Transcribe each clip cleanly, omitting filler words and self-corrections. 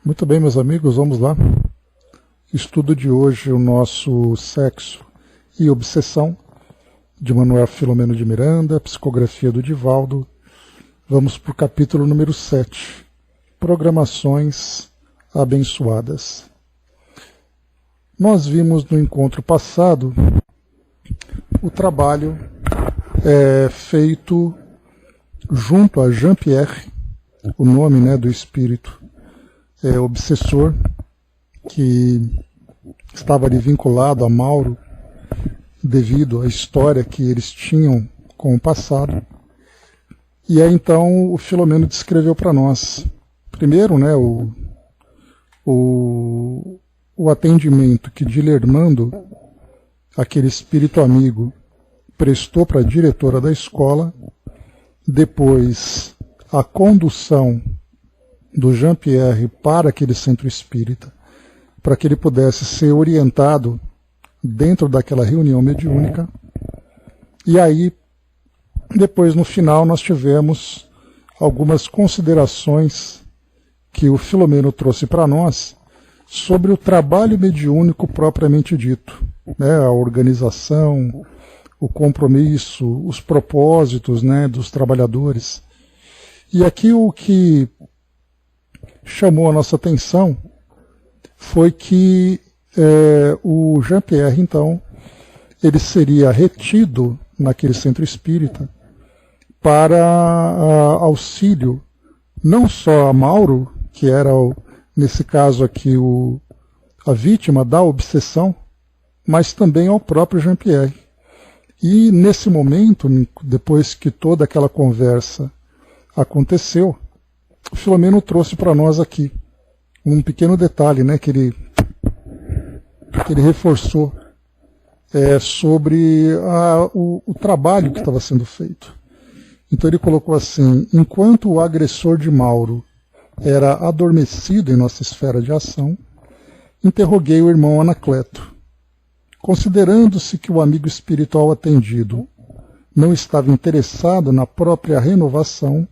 Muito bem, meus amigos, vamos lá. Estudo de hoje, o nosso Sexo e Obsessão, de Manuel Filomeno de Miranda, psicografia do Divaldo. Vamos para o capítulo número 7, Programações Abençoadas. Nós vimos no encontro passado o trabalho feito junto a Jean-Pierre, o nome do espírito obsessor, que estava ali vinculado a Mauro devido à história que eles tinham com o passado. E aí então o Filomeno descreveu para nós, primeiro, o atendimento que Dilermando, aquele espírito amigo, prestou para a diretora da escola, depois a condução do Jean-Pierre para aquele centro espírita, para que ele pudesse ser orientado dentro daquela reunião mediúnica. E aí, depois no final, nós tivemos algumas considerações que o Filomeno trouxe para nós sobre o trabalho mediúnico propriamente dito, a organização, o compromisso, os propósitos dos trabalhadores. E aqui o que chamou a nossa atenção foi que o Jean-Pierre, então, ele seria retido naquele centro espírita para auxílio não só a Mauro, que era, nesse caso aqui, a vítima da obsessão, mas também ao próprio Jean-Pierre. E nesse momento, depois que toda aquela conversa aconteceu, o Filomeno trouxe para nós aqui um pequeno detalhe que ele reforçou sobre o trabalho que estava sendo feito. Então ele colocou assim: enquanto o agressor de Mauro era adormecido em nossa esfera de ação, interroguei o irmão Anacleto. Considerando-se que o amigo espiritual atendido não estava interessado na própria renovação,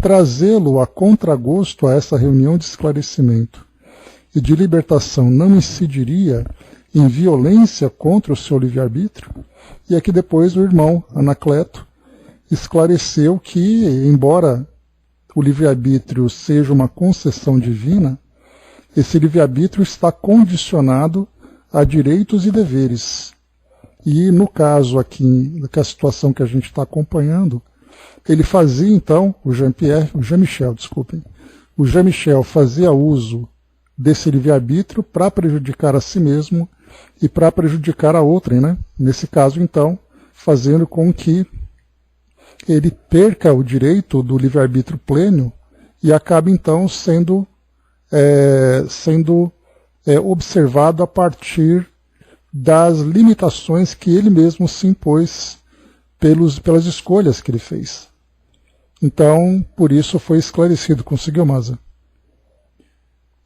trazê-lo a contragosto a essa reunião de esclarecimento e de libertação não incidiria em violência contra o seu livre-arbítrio? E aqui depois o irmão Anacleto esclareceu que, embora o livre-arbítrio seja uma concessão divina, esse livre-arbítrio está condicionado a direitos e deveres. E no caso aqui, que a situação que a gente está acompanhando, ele fazia então, o Jean-Michel fazia uso desse livre-arbítrio para prejudicar a si mesmo e para prejudicar a outrem, Nesse caso, então, fazendo com que ele perca o direito do livre-arbítrio pleno e acabe, então, sendo observado a partir das limitações que ele mesmo se impôs pelas escolhas que ele fez. Então, por isso foi esclarecido. Conseguiu, Maza?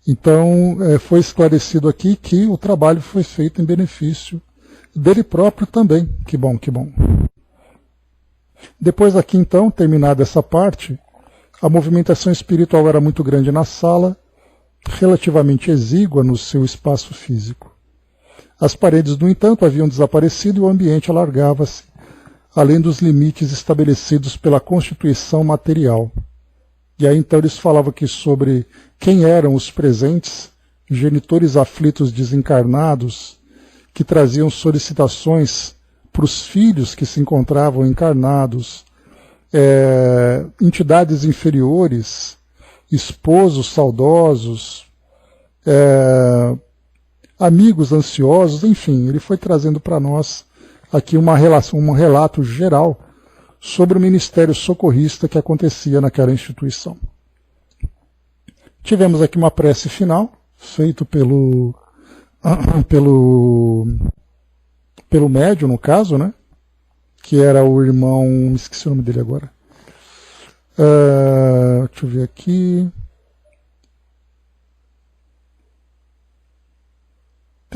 Então, foi esclarecido aqui que o trabalho foi feito em benefício dele próprio também. Que bom, que bom. Depois aqui, então, terminada essa parte, a movimentação espiritual era muito grande na sala, relativamente exígua no seu espaço físico. As paredes, no entanto, haviam desaparecido e o ambiente alargava-se, além dos limites estabelecidos pela constituição material. E aí então eles falavam aqui sobre quem eram os presentes, genitores aflitos desencarnados, que traziam solicitações para os filhos que se encontravam encarnados, entidades inferiores, esposos saudosos, amigos ansiosos, enfim, ele foi trazendo para nós aqui um relato geral sobre o ministério socorrista que acontecia naquela instituição. Tivemos aqui uma prece final, feito pelo médium, no caso, que era o irmão, esqueci o nome dele agora. Deixa eu ver aqui.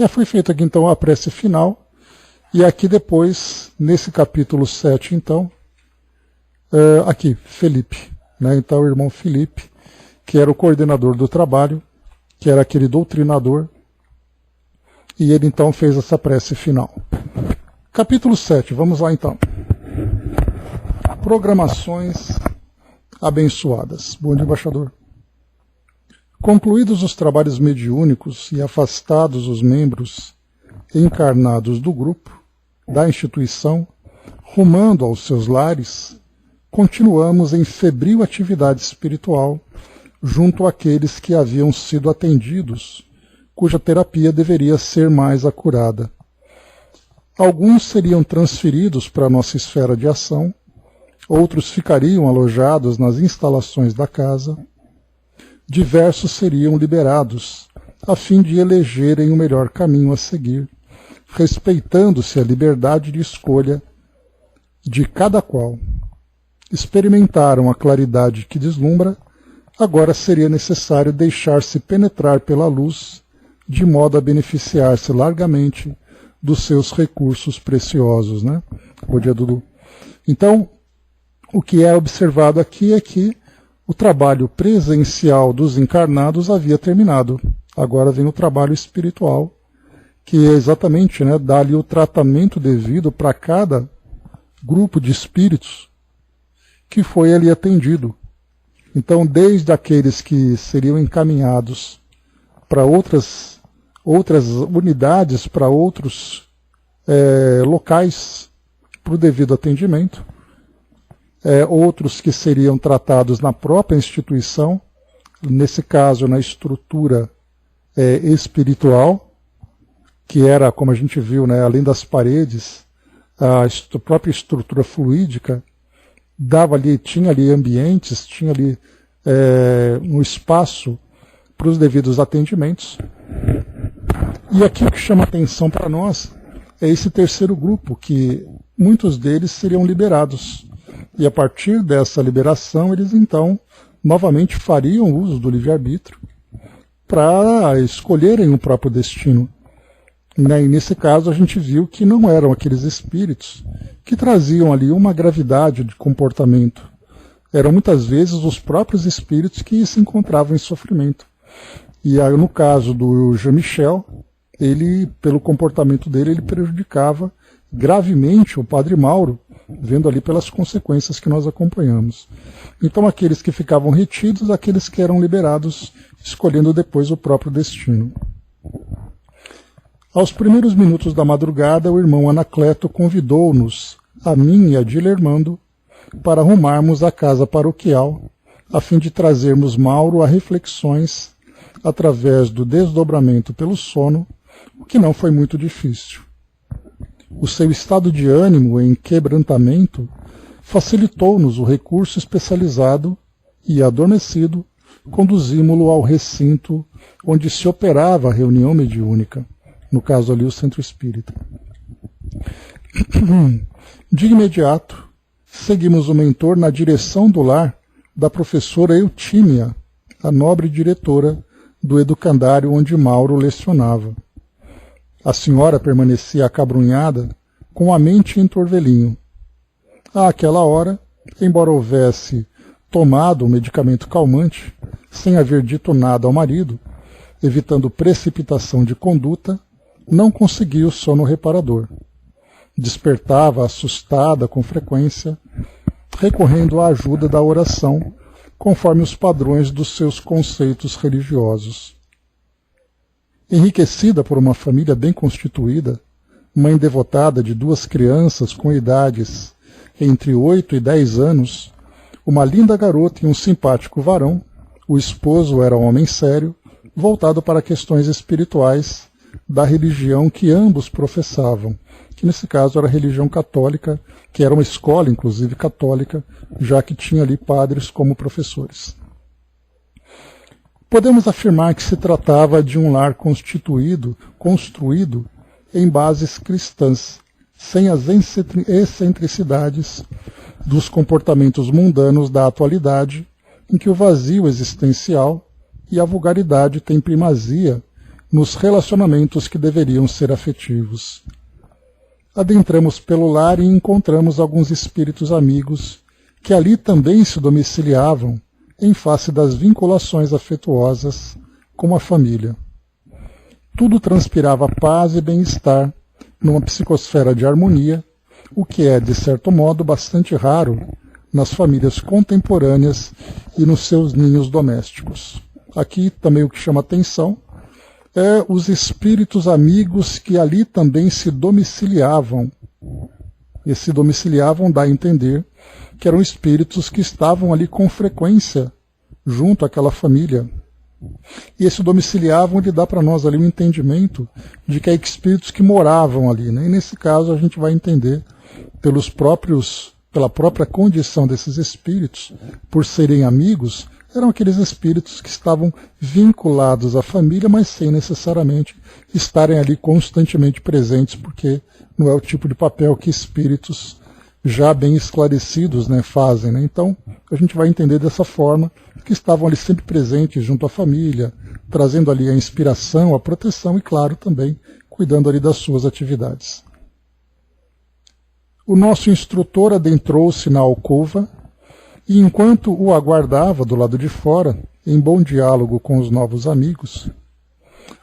Foi feita aqui então a prece final. E aqui depois, nesse capítulo 7, então, aqui, Felipe. Então o irmão Felipe, que era o coordenador do trabalho, que era aquele doutrinador, e ele então fez essa prece final. Capítulo 7, vamos lá então. Programações abençoadas. Bom dia, embaixador. Concluídos os trabalhos mediúnicos e afastados os membros encarnados do grupo, da instituição, rumando aos seus lares, continuamos em febril atividade espiritual junto àqueles que haviam sido atendidos, cuja terapia deveria ser mais acurada. Alguns seriam transferidos para a nossa esfera de ação, outros ficariam alojados nas instalações da casa, diversos seriam liberados, a fim de elegerem o melhor caminho a seguir, respeitando-se a liberdade de escolha de cada qual. Experimentaram a claridade que deslumbra, agora seria necessário deixar-se penetrar pela luz, de modo a beneficiar-se largamente dos seus recursos preciosos, né? Bom dia, Dudu. Então, o que é observado aqui é que o trabalho presencial dos encarnados havia terminado. Agora vem o trabalho espiritual, que é exatamente, né, dar ali o tratamento devido para cada grupo de espíritos que foi ali atendido. Então, desde aqueles que seriam encaminhados para outras unidades, para outros locais, para o devido atendimento, outros que seriam tratados na própria instituição, nesse caso na estrutura espiritual, que era, como a gente viu, né, além das paredes, a própria estrutura fluídica, tinha ali ambientes, tinha ali um espaço para os devidos atendimentos. E aqui o que chama atenção para nós é esse terceiro grupo, que muitos deles seriam liberados. E a partir dessa liberação, eles então novamente fariam uso do livre-arbítrio para escolherem o próprio destino. E nesse caso a gente viu que não eram aqueles espíritos que traziam ali uma gravidade de comportamento. Eram muitas vezes os próprios espíritos que se encontravam em sofrimento. E no caso do Jean-Michel, ele, pelo comportamento dele, ele prejudicava gravemente o Padre Mauro, vendo ali pelas consequências que nós acompanhamos. Então aqueles que ficavam retidos, aqueles que eram liberados, escolhendo depois o próprio destino. Aos primeiros minutos da madrugada, o irmão Anacleto convidou-nos, a mim e a Dilermando, para arrumarmos a casa paroquial, a fim de trazermos Mauro a reflexões através do desdobramento pelo sono, o que não foi muito difícil. O seu estado de ânimo em quebrantamento facilitou-nos o recurso especializado e, adormecido, conduzimos-lo ao recinto onde se operava a reunião mediúnica, no caso ali o Centro Espírita. De imediato, seguimos o mentor na direção do lar da professora Eutímia, a nobre diretora do educandário onde Mauro lecionava. A senhora permanecia acabrunhada, com a mente em torvelinho. Àquela hora, embora houvesse tomado um medicamento calmante, sem haver dito nada ao marido, evitando precipitação de conduta, não conseguia o sono reparador. Despertava assustada com frequência, recorrendo à ajuda da oração, conforme os padrões dos seus conceitos religiosos. Enriquecida por uma família bem constituída, mãe devotada de 2 crianças com idades entre 8 e 10 anos, uma linda garota e um simpático varão, o esposo era um homem sério, voltado para questões espirituais da religião que ambos professavam, que nesse caso era a religião católica, que era uma escola, inclusive católica, já que tinha ali padres como professores. Podemos afirmar que se tratava de um lar construído em bases cristãs, sem as excentricidades dos comportamentos mundanos da atualidade, em que o vazio existencial e a vulgaridade têm primazia nos relacionamentos que deveriam ser afetivos. Adentramos pelo lar e encontramos alguns espíritos amigos que ali também se domiciliavam em face das vinculações afetuosas como a família. Tudo transpirava paz e bem-estar numa psicosfera de harmonia, o que é, de certo modo, bastante raro nas famílias contemporâneas e nos seus ninhos domésticos. Aqui também o que chama atenção é os espíritos amigos que ali também se domiciliavam. E se domiciliavam dá a entender que eram espíritos que estavam ali com frequência junto àquela família. E esse domiciliavam, ele dá para nós ali um entendimento de que é espíritos que moravam ali, né? E nesse caso a gente vai entender pela própria condição desses espíritos, por serem amigos, eram aqueles espíritos que estavam vinculados à família, mas sem necessariamente estarem ali constantemente presentes, porque não é o tipo de papel que espíritos já bem esclarecidos, né, fazem. Né? Então, a gente vai entender dessa forma, que estavam ali sempre presentes junto à família, trazendo ali a inspiração, a proteção e, claro, também cuidando ali das suas atividades. O nosso instrutor adentrou-se na alcova e, enquanto o aguardava do lado de fora, em bom diálogo com os novos amigos,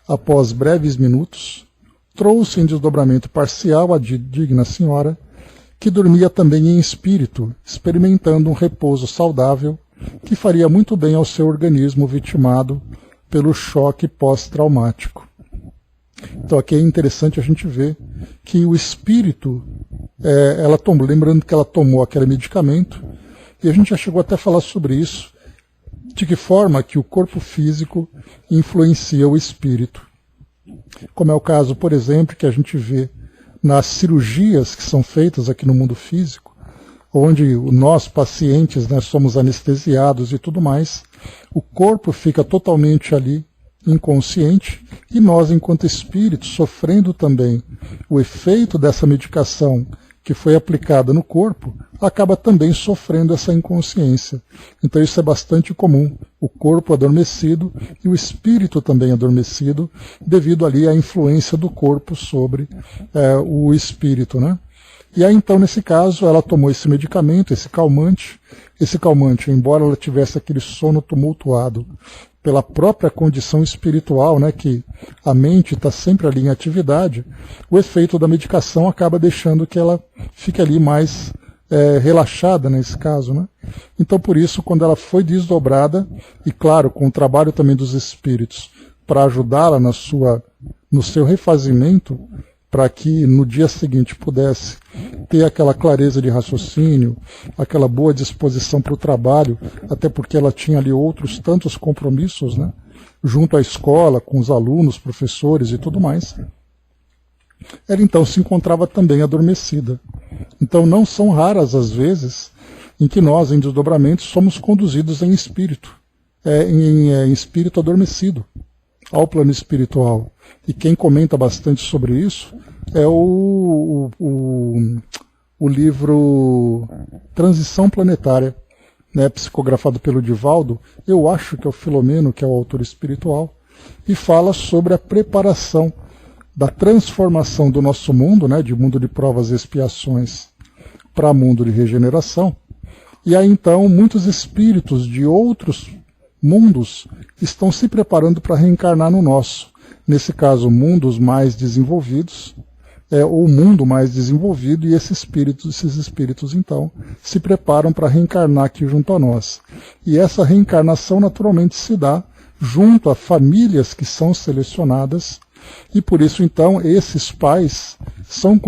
após breves minutos, trouxe em desdobramento parcial a digna senhora, que dormia também em espírito, experimentando um repouso saudável que faria muito bem ao seu organismo vitimado pelo choque pós-traumático. Então aqui é interessante a gente ver que o espírito, lembrando que ela tomou aquele medicamento, e a gente já chegou até a falar sobre isso, de que forma que o corpo físico influencia o espírito. Como é o caso, por exemplo, que a gente vê nas cirurgias que são feitas aqui no mundo físico, onde nós, pacientes, né, somos anestesiados e tudo mais, o corpo fica totalmente ali inconsciente e nós, enquanto espíritos, sofrendo também o efeito dessa medicação que foi aplicada no corpo, acaba também sofrendo essa inconsciência. Então isso é bastante comum, o corpo adormecido e o espírito também adormecido, devido ali à influência do corpo sobre o espírito, né? E aí então, nesse caso, ela tomou esse medicamento, esse calmante, embora ela tivesse aquele sono tumultuado pela própria condição espiritual, né, que a mente está sempre ali em atividade, o efeito da medicação acaba deixando que ela fique ali mais relaxada nesse caso, né? Então, por isso, quando ela foi desdobrada, e claro, com o trabalho também dos espíritos, para ajudá-la no seu refazimento, para que no dia seguinte pudesse ter aquela clareza de raciocínio, aquela boa disposição para o trabalho, até porque ela tinha ali outros tantos compromissos, né, junto à escola, com os alunos, professores e tudo mais. Ela então se encontrava também adormecida. Então não são raras as vezes em que nós, em desdobramentos, somos conduzidos em espírito, em espírito adormecido, ao plano espiritual. E quem comenta bastante sobre isso é o livro Transição Planetária, né, psicografado pelo Divaldo, eu acho que é o Filomeno, que é o autor espiritual, e fala sobre a preparação da transformação do nosso mundo, né, de mundo de provas e expiações para mundo de regeneração. E aí então muitos espíritos de outros mundos estão se preparando para reencarnar no nosso. Nesse caso, mundos mais desenvolvidos, ou mundo mais desenvolvido, e esses espíritos então se preparam para reencarnar aqui junto a nós. E essa reencarnação naturalmente se dá junto a famílias que são selecionadas, e por isso então esses pais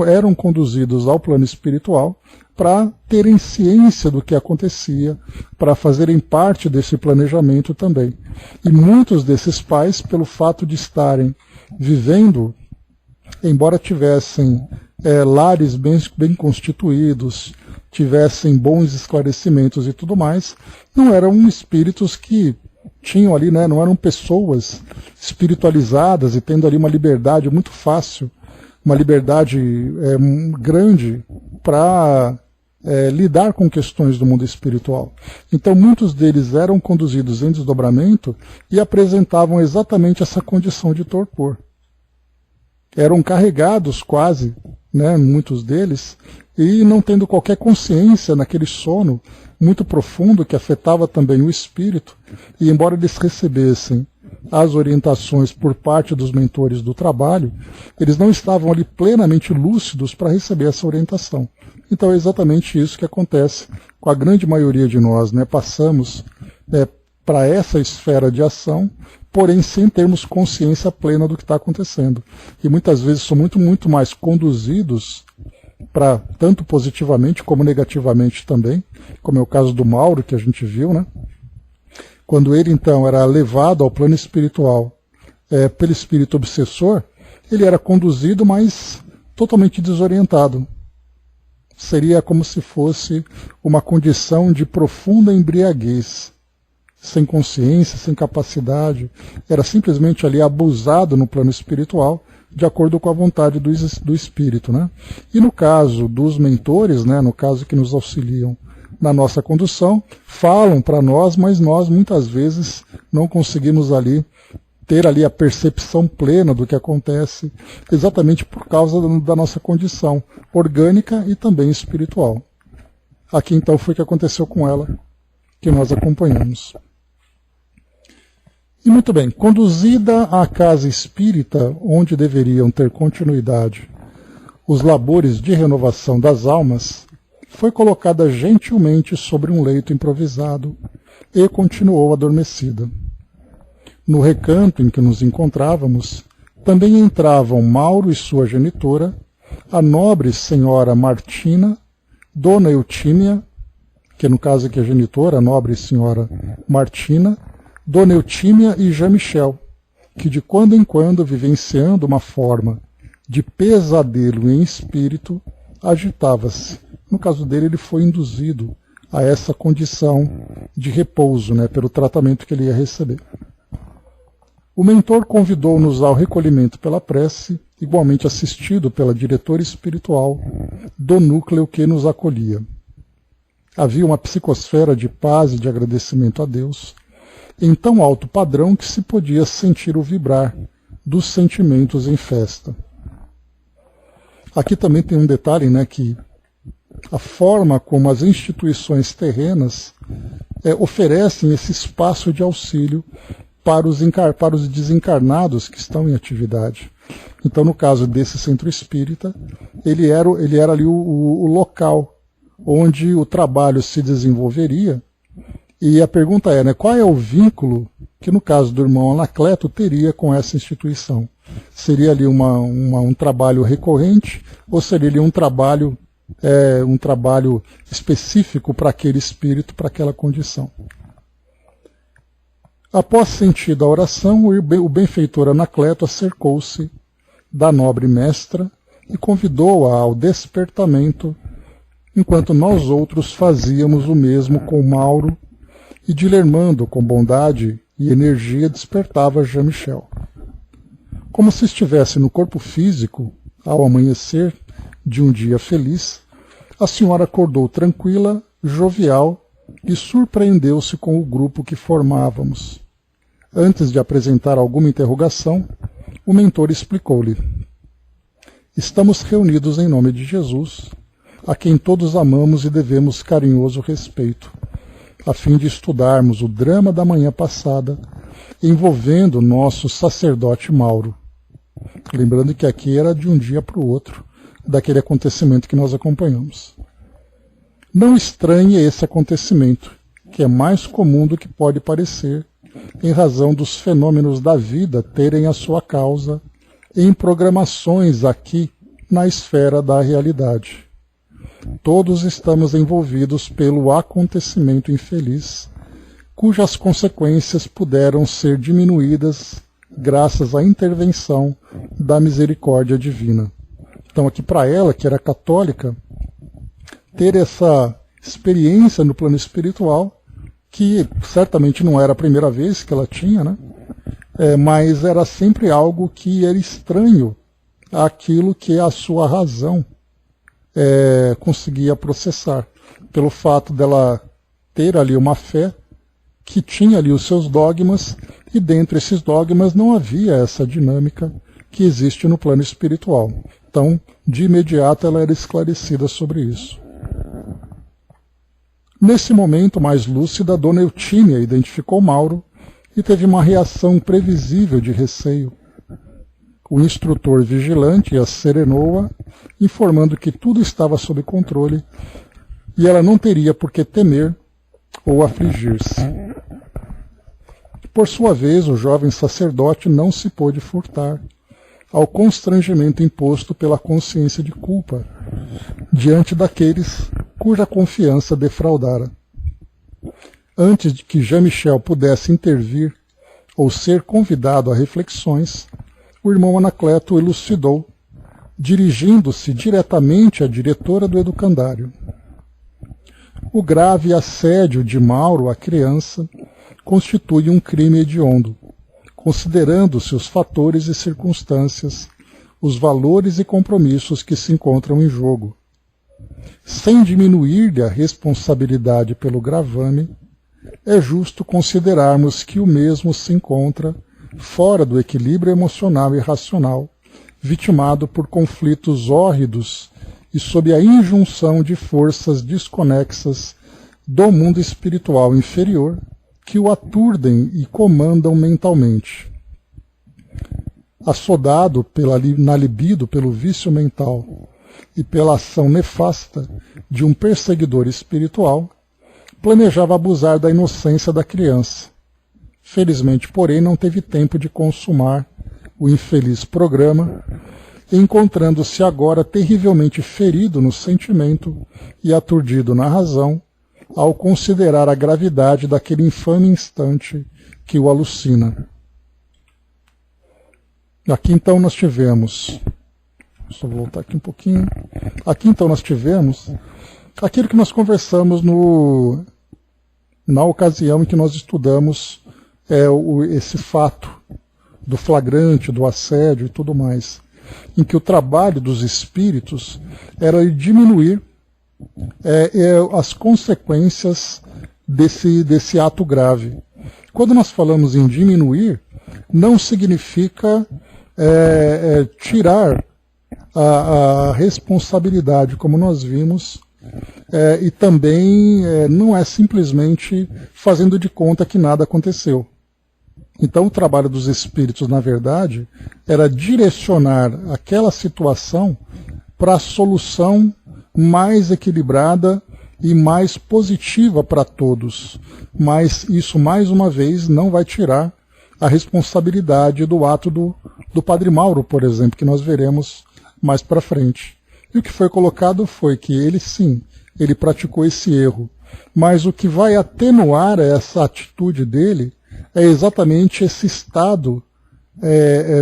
eram conduzidos ao plano espiritual para terem ciência do que acontecia, para fazerem parte desse planejamento também. E muitos desses pais, pelo fato de estarem vivendo, embora tivessem lares bem constituídos, tivessem bons esclarecimentos e tudo mais, não eram espíritos que tinham ali, né, não eram pessoas espiritualizadas e tendo ali uma liberdade muito fácil, uma liberdade grande para lidar com questões do mundo espiritual. Então muitos deles eram conduzidos em desdobramento e apresentavam exatamente essa condição de torpor. Eram carregados quase, né, muitos deles, e não tendo qualquer consciência naquele sono muito profundo que afetava também o espírito, e embora eles recebessem as orientações por parte dos mentores do trabalho, eles não estavam ali plenamente lúcidos para receber essa orientação. Então é exatamente isso que acontece com a grande maioria de nós, né? Passamos para essa esfera de ação, porém sem termos consciência plena do que está acontecendo. E muitas vezes são muito mais conduzidos para tanto positivamente como negativamente também, como é o caso do Mauro que a gente viu, né? Quando ele então era levado ao plano espiritual pelo espírito obsessor, ele era conduzido, mas totalmente desorientado. Seria como se fosse uma condição de profunda embriaguez, sem consciência, sem capacidade, era simplesmente ali abusado no plano espiritual, de acordo com a vontade do espírito, né? E no caso dos mentores, né, no caso que nos auxiliam na nossa condução, falam para nós, mas nós muitas vezes não conseguimos ali ter ali a percepção plena do que acontece, exatamente por causa da nossa condição orgânica e também espiritual. Aqui então foi o que aconteceu com ela, que nós acompanhamos. E muito bem, conduzida à casa espírita, onde deveriam ter continuidade os labores de renovação das almas, foi colocada gentilmente sobre um leito improvisado e continuou adormecida. No recanto em que nos encontrávamos, também entravam Mauro e sua genitora, a nobre senhora Martina, Dona Eutímia, que no caso aqui é a genitora, a nobre senhora Martina, Dona Eutímia e Jean-Michel, que de quando em quando, vivenciando uma forma de pesadelo em espírito, agitava-se. No caso dele, ele foi induzido a essa condição de repouso, né, pelo tratamento que ele ia receber. O mentor convidou-nos ao recolhimento pela prece, igualmente assistido pela diretora espiritual do núcleo que nos acolhia. Havia uma psicosfera de paz e de agradecimento a Deus, em tão alto padrão que se podia sentir o vibrar dos sentimentos em festa. Aqui também tem um detalhe, né, que a forma como as instituições terrenas oferecem esse espaço de auxílio para os desencarnados que estão em atividade. Então, no caso desse centro espírita, ele era ali o local onde o trabalho se desenvolveria. E a pergunta é, né, qual é o vínculo que, no caso do irmão Anacleto, teria com essa instituição? Seria ali um trabalho recorrente ou seria ali um trabalho específico para aquele espírito, para aquela condição? Após sentida a oração, o benfeitor Anacleto acercou-se da nobre mestra e convidou-a ao despertamento, enquanto nós outros fazíamos o mesmo com Mauro, e Dilermando, com bondade e energia, despertava Jean-Michel. Como se estivesse no corpo físico, ao amanhecer de um dia feliz, a senhora acordou tranquila, jovial e surpreendeu-se com o grupo que formávamos. Antes de apresentar alguma interrogação, o mentor explicou-lhe: estamos reunidos em nome de Jesus, a quem todos amamos e devemos carinhoso respeito, a fim de estudarmos o drama da manhã passada, envolvendo nosso sacerdote Mauro. Lembrando que aqui era de um dia para o outro, daquele acontecimento que nós acompanhamos. Não estranhe esse acontecimento, que é mais comum do que pode parecer, em razão dos fenômenos da vida terem a sua causa em programações aqui na esfera da realidade. Todos estamos envolvidos pelo acontecimento infeliz, cujas consequências puderam ser diminuídas graças à intervenção da misericórdia divina. Então aqui para ela, que era católica, ter essa experiência no plano espiritual, que certamente não era a primeira vez que ela tinha, né? Mas era sempre algo que era estranho àquilo que a sua razão conseguia processar, pelo fato dela ter ali uma fé que tinha ali os seus dogmas, e dentro desses dogmas não havia essa dinâmica que existe no plano espiritual. Então, de imediato, ela era esclarecida sobre isso. Nesse momento mais lúcida, Dona Eutímia identificou Mauro e teve uma reação previsível de receio. O instrutor vigilante a serenou-a, informando que tudo estava sob controle e ela não teria por que temer ou afligir-se. Por sua vez, o jovem sacerdote não se pôde furtar ao constrangimento imposto pela consciência de culpa diante daqueles cuja confiança defraudara. Antes de que Jean-Michel pudesse intervir ou ser convidado a reflexões, o irmão Anacleto elucidou, dirigindo-se diretamente à diretora do educandário. O grave assédio de Mauro à criança constitui um crime hediondo, considerando-se os fatores e circunstâncias, os valores e compromissos que se encontram em jogo. Sem diminuir-lhe a responsabilidade pelo gravame, é justo considerarmos que o mesmo se encontra fora do equilíbrio emocional e racional, vitimado por conflitos hórridos e sob a injunção de forças desconexas do mundo espiritual inferior que o aturdem e comandam mentalmente. Assodado na libido pelo vício mental e pela ação nefasta de um perseguidor espiritual, planejava abusar da inocência da criança. Felizmente, porém, não teve tempo de consumar o infeliz programa, encontrando-se agora terrivelmente ferido no sentimento e aturdido na razão, ao considerar a gravidade daquele infame instante que o alucina. Aqui então nós tivemos, deixa eu voltar aqui um pouquinho, aqui então nós tivemos aquilo que nós conversamos na ocasião em que nós estudamos esse fato do flagrante, do assédio e tudo mais, em que o trabalho dos espíritos era diminuir as consequências desse ato grave. Quando nós falamos em diminuir, não significa tirar a responsabilidade, como nós vimos, e também não é simplesmente fazendo de conta que nada aconteceu. Então o trabalho dos espíritos, na verdade, era direcionar aquela situação para a solução mais equilibrada e mais positiva para todos. Mas isso, mais uma vez, não vai tirar a responsabilidade do ato do Padre Mauro, por exemplo, que nós veremos mais para frente. E o que foi colocado foi que ele, sim, ele praticou esse erro. Mas o que vai atenuar essa atitude dele é exatamente esse estado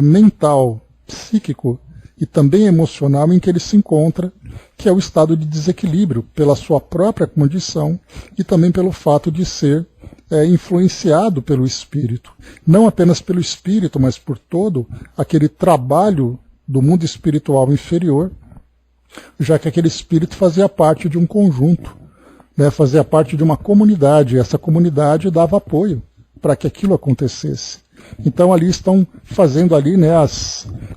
mental, psíquico e também emocional em que ele se encontra, que é o estado de desequilíbrio pela sua própria condição e também pelo fato de ser influenciado pelo espírito. Não apenas pelo espírito, mas por todo aquele trabalho do mundo espiritual inferior, já que aquele espírito fazia parte de um conjunto, fazia parte de uma comunidade, e essa comunidade dava apoio para que aquilo acontecesse. Então ali estão fazendo ali,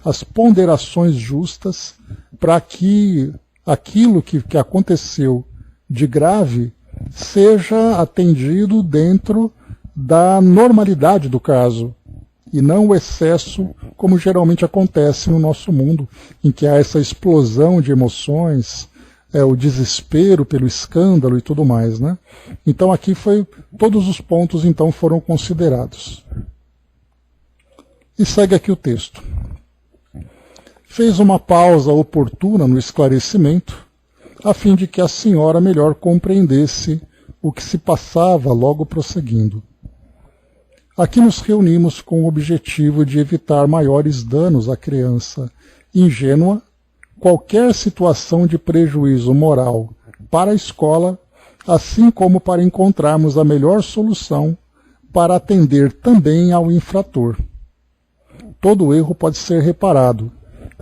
as ponderações justas para que aquilo que aconteceu de grave seja atendido dentro da normalidade do caso, e não o excesso, como geralmente acontece no nosso mundo, em que há essa explosão de emoções, o desespero pelo escândalo e tudo mais, né? Então aqui todos os pontos então foram considerados. E segue aqui o texto. Fez uma pausa oportuna no esclarecimento, a fim de que a senhora melhor compreendesse o que se passava, logo prosseguindo. Aqui nos reunimos com o objetivo de evitar maiores danos à criança ingênua. Qualquer situação de prejuízo moral para a escola, assim como para encontrarmos a melhor solução para atender também ao infrator. Todo erro pode ser reparado,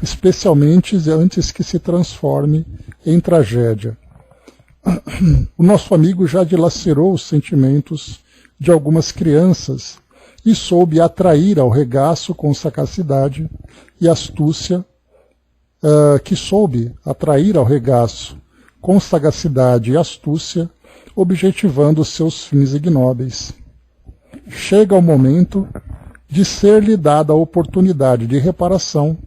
especialmente antes que se transforme em tragédia. O nosso amigo já dilacerou os sentimentos de algumas crianças e soube atrair ao regaço com sagacidade e astúcia, objetivando seus fins ignóbeis. chega o momento de ser-lhe dada a oportunidade de reparação,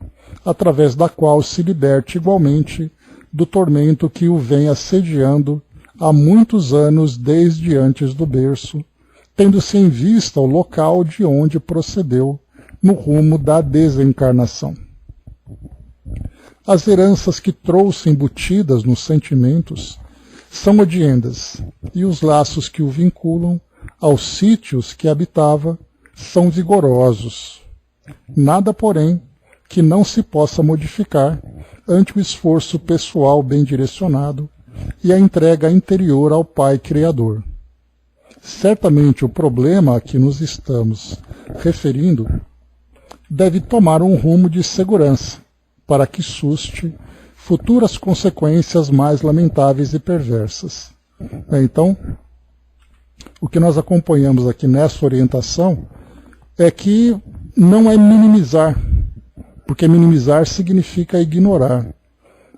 através da qual se liberte igualmente do tormento que o vem assediando há muitos anos desde antes do berço, tendo-se em vista o local de onde procedeu no rumo da desencarnação. As heranças que trouxe embutidas nos sentimentos são odiendas, e os laços que o vinculam aos sítios que habitava são vigorosos. Nada, porém, que não se possa modificar ante o esforço pessoal bem direcionado e a entrega interior ao Pai Criador. Certamente o problema a que nos estamos referindo deve tomar um rumo de segurança, para que suste futuras consequências mais lamentáveis e perversas. Então, o que nós acompanhamos aqui nessa orientação é que não é minimizar, porque minimizar significa ignorar,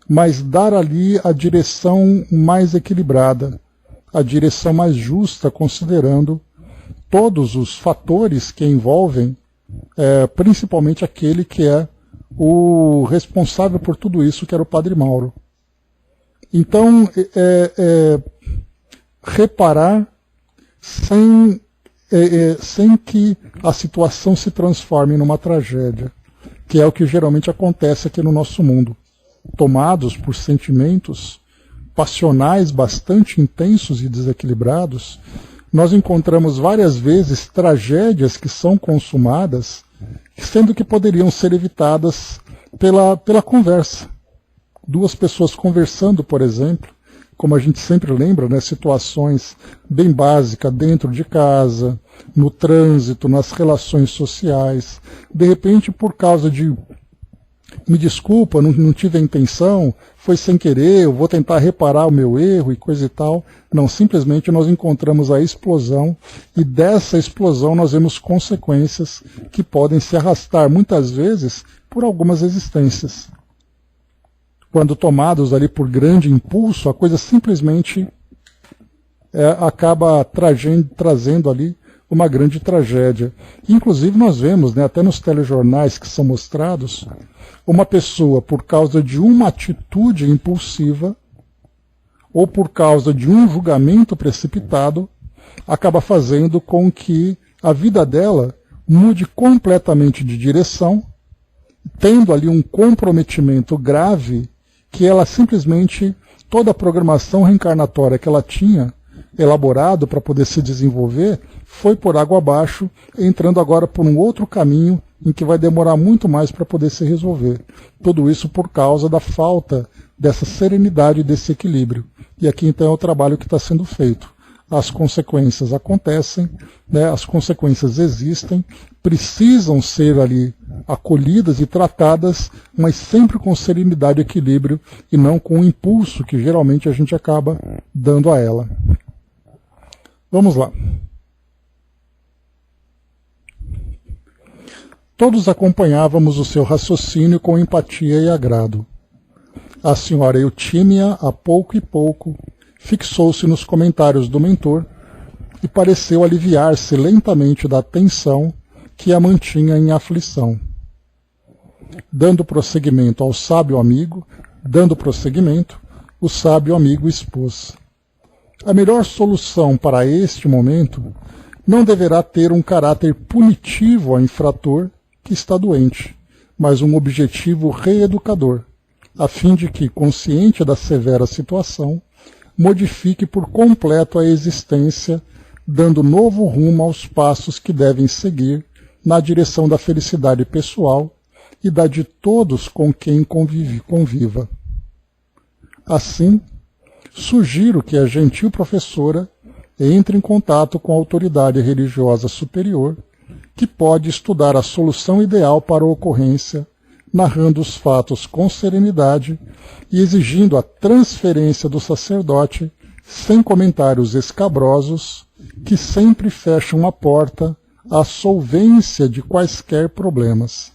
mas dar ali a direção mais equilibrada, a direção mais justa, considerando todos os fatores que envolvem, principalmente aquele que é o responsável por tudo isso, que era o Padre Mauro. Então, reparar sem que a situação se transforme numa tragédia, que é o que geralmente acontece aqui no nosso mundo. Tomados por sentimentos passionais bastante intensos e desequilibrados, nós encontramos várias vezes tragédias que são consumadas, sendo que poderiam ser evitadas pela conversa. Duas pessoas conversando, por exemplo, como a gente sempre lembra, né, situações bem básicas dentro de casa, no trânsito, nas relações sociais. De repente, por causa de me desculpa, não tive a intenção, foi sem querer, eu vou tentar reparar o meu erro e coisa e tal. Não, simplesmente nós encontramos a explosão, e dessa explosão nós vemos consequências que podem se arrastar muitas vezes por algumas existências. Quando tomados ali por grande impulso, a coisa simplesmente acaba trazendo ali uma grande tragédia. Inclusive nós vemos, né, até nos telejornais que são mostrados, uma pessoa, por causa de uma atitude impulsiva ou por causa de um julgamento precipitado, acaba fazendo com que a vida dela mude completamente de direção, tendo ali um comprometimento grave, que ela simplesmente, toda a programação reencarnatória que ela tinha elaborado para poder se desenvolver, foi por água abaixo, entrando agora por um outro caminho em que vai demorar muito mais para poder se resolver. Tudo isso por causa da falta dessa serenidade e desse equilíbrio. E aqui então é o trabalho que está sendo feito. As consequências acontecem, né, as consequências existem, precisam ser ali acolhidas e tratadas, mas sempre com serenidade e equilíbrio, e não com o impulso que geralmente a gente acaba dando a ela. Vamos lá. Todos acompanhávamos o seu raciocínio com empatia e agrado. A senhora Eutímia, a pouco e pouco, fixou-se nos comentários do mentor e pareceu aliviar-se lentamente da tensão que a mantinha em aflição. Dando prosseguimento, o sábio amigo expôs. A melhor solução para este momento não deverá ter um caráter punitivo ao infrator que está doente, mas um objetivo reeducador, a fim de que, consciente da severa situação, modifique por completo a existência, dando novo rumo aos passos que devem seguir na direção da felicidade pessoal e da de todos com quem conviva. Assim, sugiro que a gentil professora entre em contato com a autoridade religiosa superior, que pode estudar a solução ideal para a ocorrência, narrando os fatos com serenidade e exigindo a transferência do sacerdote sem comentários escabrosos que sempre fecham a porta à solvência de quaisquer problemas.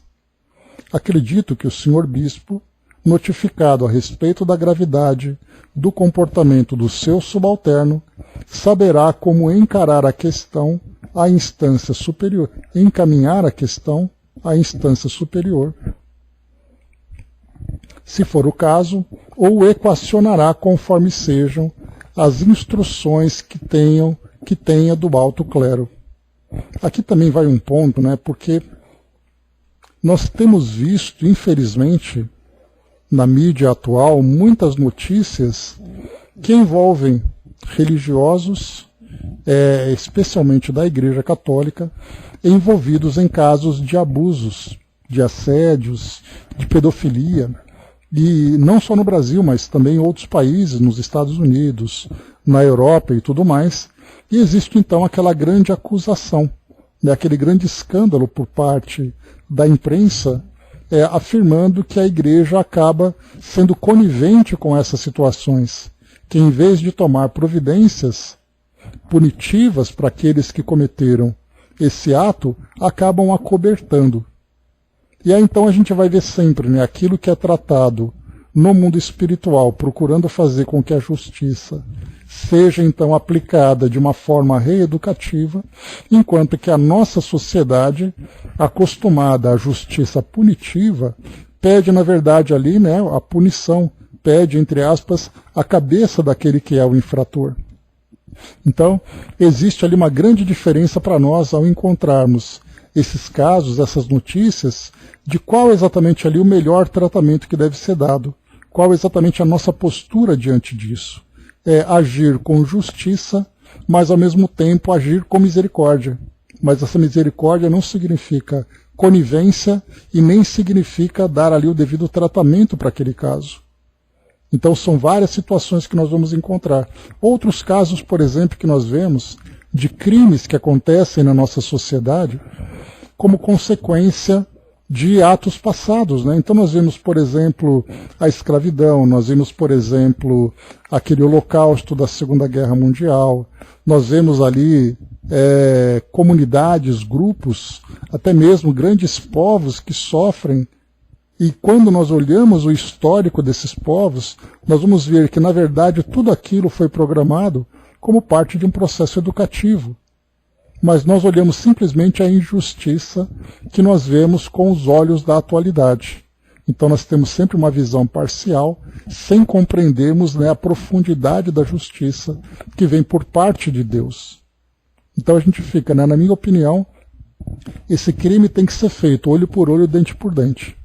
Acredito que o senhor bispo, notificado a respeito da gravidade do comportamento do seu subalterno, saberá como encarar a questão à instância superior, encaminhar a questão à instância superior, se for o caso, ou equacionará conforme sejam as instruções que tenha do alto clero. Aqui também vai um ponto, né, porque nós temos visto, infelizmente, na mídia atual, muitas notícias que envolvem religiosos, especialmente da Igreja Católica, envolvidos em casos de abusos, de assédios, de pedofilia, e não só no Brasil, mas também em outros países, nos Estados Unidos, na Europa e tudo mais. E existe então aquela grande acusação, né, aquele grande escândalo por parte da imprensa, afirmando que a Igreja acaba sendo conivente com essas situações, que em vez de tomar providências punitivas para aqueles que cometeram esse ato, acabam acobertando. E aí então a gente vai ver sempre, né, aquilo que é tratado no mundo espiritual, procurando fazer com que a justiça seja então aplicada de uma forma reeducativa, enquanto que a nossa sociedade, acostumada à justiça punitiva, pede na verdade ali, né, a punição, pede, entre aspas, a cabeça daquele que é o infrator. Então, existe ali uma grande diferença para nós ao encontrarmos esses casos, essas notícias, de qual exatamente ali o melhor tratamento que deve ser dado, qual exatamente a nossa postura diante disso. É agir com justiça, mas ao mesmo tempo agir com misericórdia. Mas essa misericórdia não significa conivência e nem significa dar ali o devido tratamento para aquele caso. Então são várias situações que nós vamos encontrar. Outros casos, por exemplo, que nós vemos de crimes que acontecem na nossa sociedade como consequência de atos passados, né? Então nós vemos, por exemplo, a escravidão, nós vemos, por exemplo, aquele holocausto da Segunda Guerra Mundial, nós vemos ali comunidades, grupos, até mesmo grandes povos que sofrem. E quando nós olhamos o histórico desses povos, nós vamos ver que, na verdade, tudo aquilo foi programado como parte de um processo educativo. Mas nós olhamos simplesmente a injustiça que nós vemos com os olhos da atualidade. Então nós temos sempre uma visão parcial, sem compreendermos, né, a profundidade da justiça que vem por parte de Deus. Então a gente fica, né, na minha opinião, esse crime tem que ser feito olho por olho, dente por dente.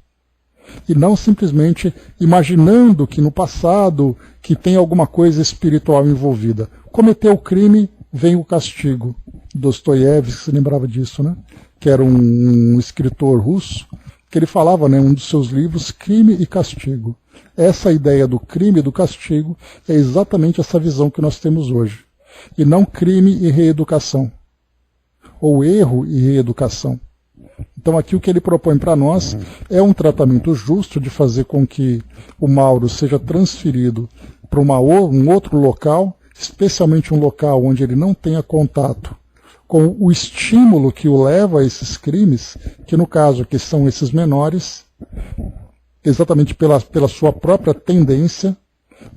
E não simplesmente imaginando que no passado que tem alguma coisa espiritual envolvida. Cometeu o crime, vem o castigo. Dostoiévski se lembrava disso, né? Que era um escritor russo, que ele falava, né, em um dos seus livros, Crime e Castigo. Essa ideia do crime e do castigo é exatamente essa visão que nós temos hoje. E não crime e reeducação. Ou erro e reeducação. Então aqui o que ele propõe para nós é um tratamento justo de fazer com que o Mauro seja transferido para um outro local, especialmente um local onde ele não tenha contato com o estímulo que o leva a esses crimes, que no caso aqui são esses menores, exatamente pela sua própria tendência,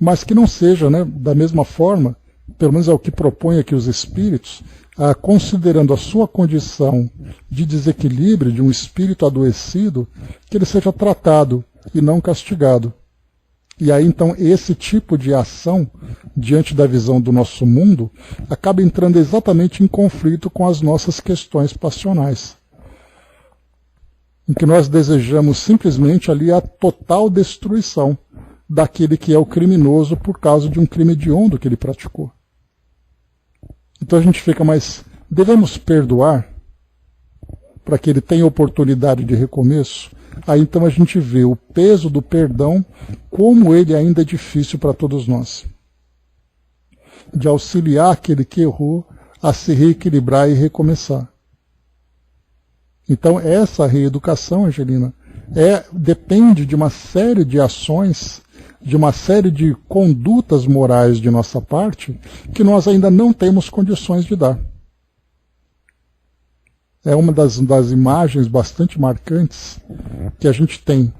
mas que não seja, né, da mesma forma, pelo menos é o que propõe aqui os espíritos, considerando a sua condição de desequilíbrio, de um espírito adoecido, que ele seja tratado e não castigado. E aí então esse tipo de ação, diante da visão do nosso mundo, acaba entrando exatamente em conflito com as nossas questões passionais. Em que nós desejamos simplesmente ali a total destruição daquele que é o criminoso por causa de um crime hediondo que ele praticou. Então a gente fica, mas devemos perdoar para que ele tenha oportunidade de recomeço? Aí então a gente vê o peso do perdão, como ele ainda é difícil para todos nós. De auxiliar aquele que errou a se reequilibrar e recomeçar. Então essa reeducação, Angelina, depende de uma série de ações, de uma série de condutas morais de nossa parte, que nós ainda não temos condições de dar. É uma das imagens bastante marcantes que a gente tem,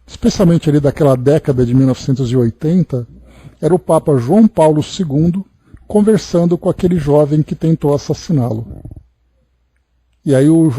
especialmente ali daquela década de 1980, era o Papa João Paulo II conversando com aquele jovem que tentou assassiná-lo. E aí o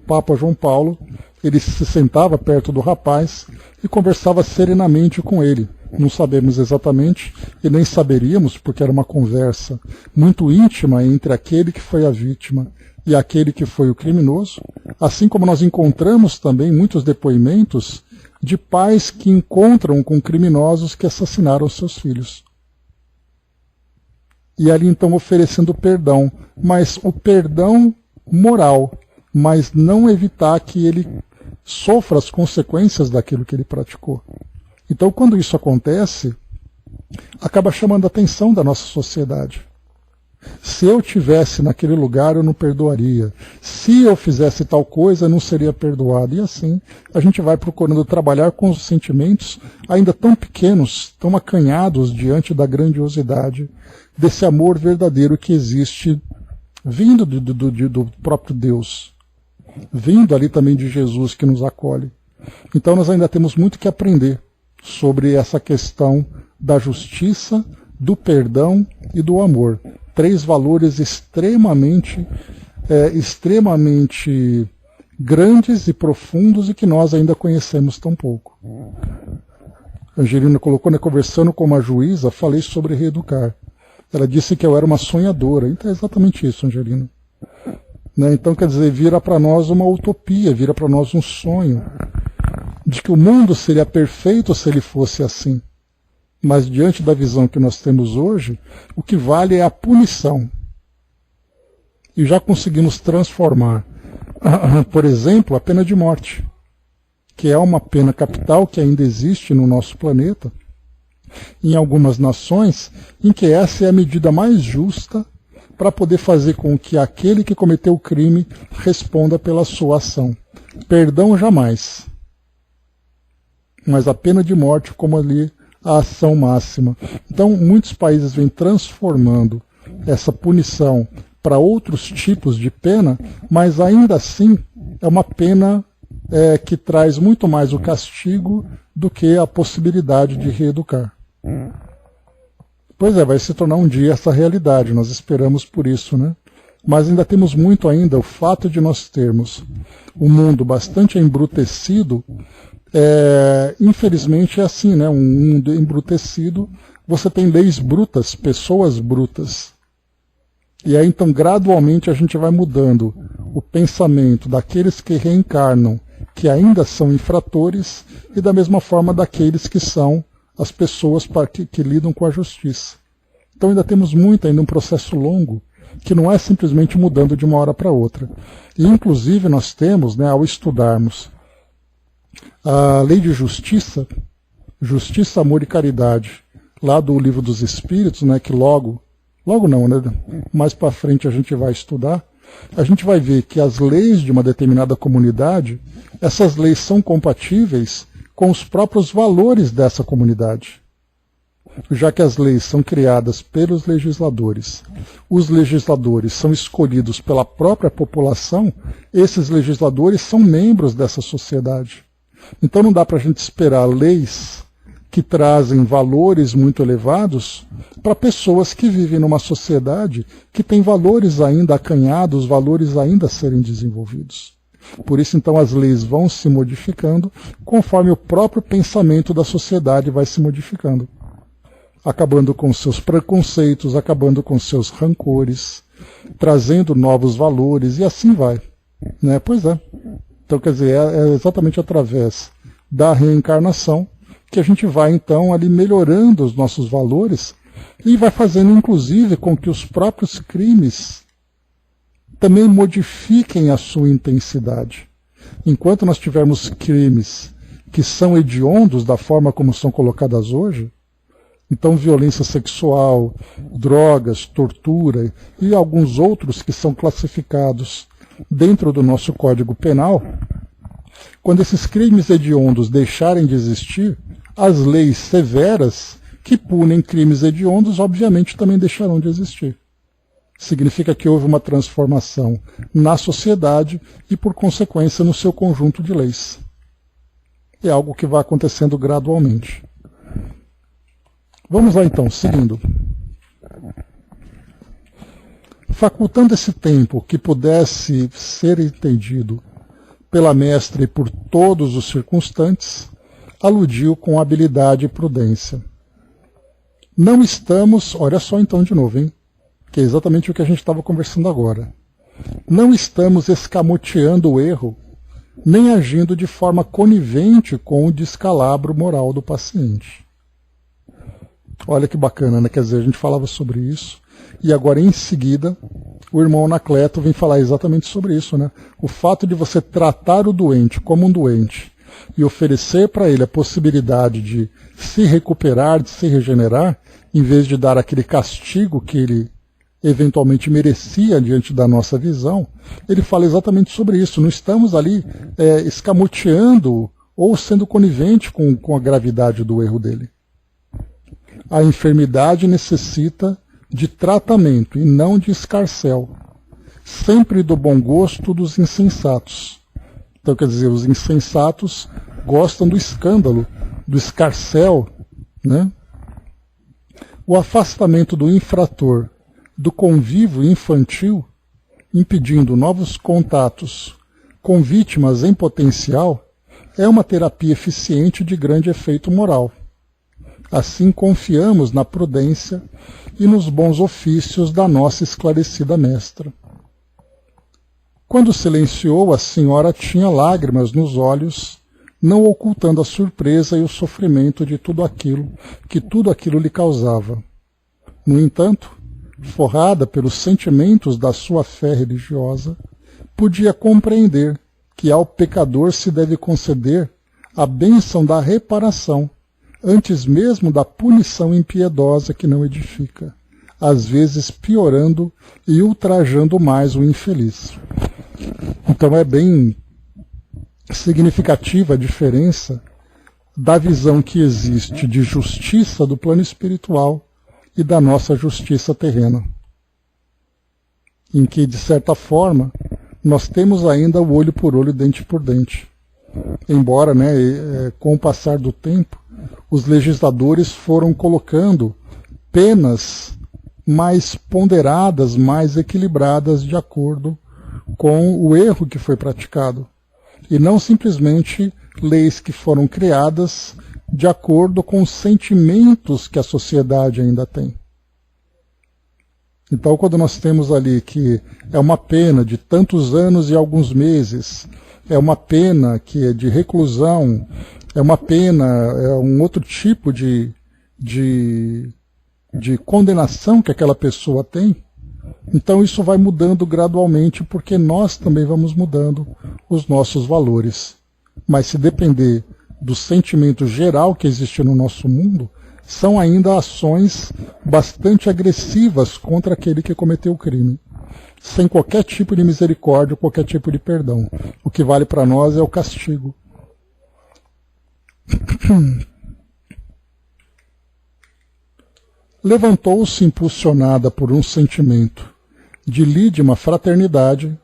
Papa João Paulo, ele se sentava perto do rapaz e conversava serenamente com ele. Não sabemos exatamente e nem saberíamos, porque era uma conversa muito íntima entre aquele que foi a vítima e aquele que foi o criminoso, assim como nós encontramos também muitos depoimentos de pais que encontram com criminosos que assassinaram seus filhos. E ali então oferecendo perdão, mas o perdão moral, mas não evitar que ele sofra as consequências daquilo que ele praticou. Então, quando isso acontece, acaba chamando a atenção da nossa sociedade. Se eu tivesse naquele lugar, eu não perdoaria. Se eu fizesse tal coisa, eu não seria perdoado. E assim, a gente vai procurando trabalhar com os sentimentos ainda tão pequenos, tão acanhados diante da grandiosidade desse amor verdadeiro que existe vindo do próprio Deus, vindo ali também de Jesus que nos acolhe. Então nós ainda temos muito que aprender sobre essa questão da justiça, do perdão e do amor. 3 valores extremamente grandes e profundos e que nós ainda conhecemos tão pouco. Angelina colocou, né, conversando com uma juíza, falei sobre reeducar. Ela disse que eu era uma sonhadora. Então é exatamente isso, Angelina. Né? Então, quer dizer, vira para nós uma utopia, vira para nós um sonho de que o mundo seria perfeito se ele fosse assim. Mas diante da visão que nós temos hoje, o que vale é a punição. E já conseguimos transformar, por exemplo, a pena de morte, que é uma pena capital que ainda existe no nosso planeta, em algumas nações, em que essa é a medida mais justa para poder fazer com que aquele que cometeu o crime responda pela sua ação. Perdão jamais, mas a pena de morte como ali a ação máxima. Então, muitos países vêm transformando essa punição para outros tipos de pena, mas ainda assim é uma pena que traz muito mais o castigo do que a possibilidade de reeducar. Pois é, vai se tornar um dia essa realidade, nós esperamos por isso, né? Mas ainda temos muito ainda, o fato de nós termos um mundo bastante embrutecido, infelizmente é assim, né? Um mundo embrutecido, você tem leis brutas, pessoas brutas. E aí então gradualmente a gente vai mudando o pensamento daqueles que reencarnam, que ainda são infratores, e da mesma forma daqueles que são as pessoas que lidam com a justiça. Então ainda temos muito, ainda um processo longo, que não é simplesmente mudando de uma hora para outra. E inclusive nós temos, né, ao estudarmos a lei de justiça, justiça, amor e caridade, lá do Livro dos Espíritos, né, que logo não, né, mais para frente a gente vai estudar, a gente vai ver que as leis de uma determinada comunidade, essas leis são compatíveis com os próprios valores dessa comunidade. Já que as leis são criadas pelos legisladores, os legisladores são escolhidos pela própria população, esses legisladores são membros dessa sociedade. Então não dá para a gente esperar leis que trazem valores muito elevados para pessoas que vivem numa sociedade que tem valores ainda acanhados, valores ainda a serem desenvolvidos. Por isso, então, as leis vão se modificando conforme o próprio pensamento da sociedade vai se modificando. Acabando com seus preconceitos, acabando com seus rancores, trazendo novos valores, e assim vai. Né? Pois é. Então, quer dizer, é exatamente através da reencarnação que a gente vai, então, ali melhorando os nossos valores e vai fazendo, inclusive, com que os próprios crimes também modifiquem a sua intensidade. Enquanto nós tivermos crimes que são hediondos da forma como são colocadas hoje, então violência sexual, drogas, tortura e alguns outros que são classificados dentro do nosso Código Penal, quando esses crimes hediondos deixarem de existir, as leis severas que punem crimes hediondos obviamente também deixarão de existir. Significa que houve uma transformação na sociedade e, por consequência, no seu conjunto de leis. É algo que vai acontecendo gradualmente. Vamos lá então, seguindo. facultando esse tempo que pudesse ser entendido pela mestra e por todos os circunstantes, aludiu com habilidade e prudência. Não estamos, olha só então de novo, hein? Que é exatamente o que a gente estava conversando agora. Não estamos escamoteando o erro, nem agindo de forma conivente com o descalabro moral do paciente. Olha que bacana, né? Quer dizer, a gente falava sobre isso, e agora em seguida o irmão Anacleto vem falar exatamente sobre isso, né? O fato de você tratar o doente como um doente e oferecer para ele a possibilidade de se recuperar, de se regenerar, em vez de dar aquele castigo que ele eventualmente merecia diante da nossa visão, ele fala exatamente sobre isso. Não estamos ali escamoteando ou sendo conivente com a gravidade do erro dele. A enfermidade necessita de tratamento e não de escarcéu, sempre do bom gosto dos insensatos. Então, quer dizer, os insensatos gostam do escândalo, do escarcéu, né? O afastamento do infrator do convívio infantil, impedindo novos contatos com vítimas em potencial, é uma terapia eficiente de grande efeito moral. Assim confiamos na prudência e nos bons ofícios da nossa esclarecida mestra. Quando silenciou, a senhora tinha lágrimas nos olhos, não ocultando a surpresa e o sofrimento de tudo aquilo lhe causava. No entanto, forrada pelos sentimentos da sua fé religiosa, podia compreender que ao pecador se deve conceder a bênção da reparação, antes mesmo da punição impiedosa que não edifica, às vezes piorando e ultrajando mais o infeliz. Então é bem significativa a diferença da visão que existe de justiça do plano espiritual e da nossa justiça terrena, em que, de certa forma, nós temos ainda o olho por olho, dente por dente. Embora, com o passar do tempo, os legisladores foram colocando penas mais ponderadas, mais equilibradas de acordo com o erro que foi praticado, e não simplesmente leis que foram criadas de acordo com os sentimentos que a sociedade ainda tem. Então, quando nós temos ali que é uma pena de tantos anos e alguns meses, é uma pena que é de reclusão, é uma pena, é um outro tipo de condenação que aquela pessoa tem, então isso vai mudando gradualmente, porque nós também vamos mudando os nossos valores. Mas se depender do sentimento geral que existe no nosso mundo, são ainda ações bastante agressivas contra aquele que cometeu o crime, sem qualquer tipo de misericórdia, qualquer tipo de perdão. O que vale para nós é o castigo. Levantou-se impulsionada por um sentimento de lídima fraternidade,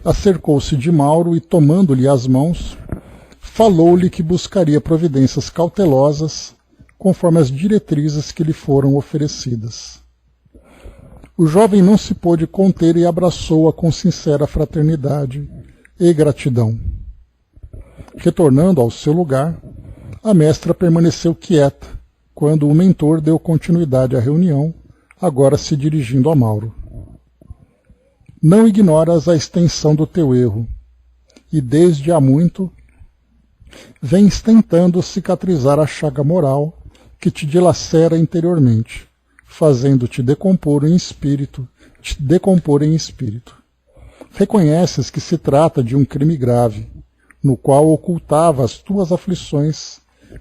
acercou-se de Mauro e, tomando-lhe as mãos, falou-lhe que buscaria providências cautelosas conforme as diretrizes que lhe foram oferecidas. O jovem não se pôde conter e abraçou-a com sincera fraternidade e gratidão. Retornando ao seu lugar, a mestra permaneceu quieta, quando o mentor deu continuidade à reunião, agora se dirigindo a Mauro. Não ignoras a extensão do teu erro, e desde há muito vens tentando cicatrizar a chaga moral que te dilacera interiormente, fazendo-te decompor em espírito. Reconheces que se trata de um crime grave, no qual ocultava as tuas aflições,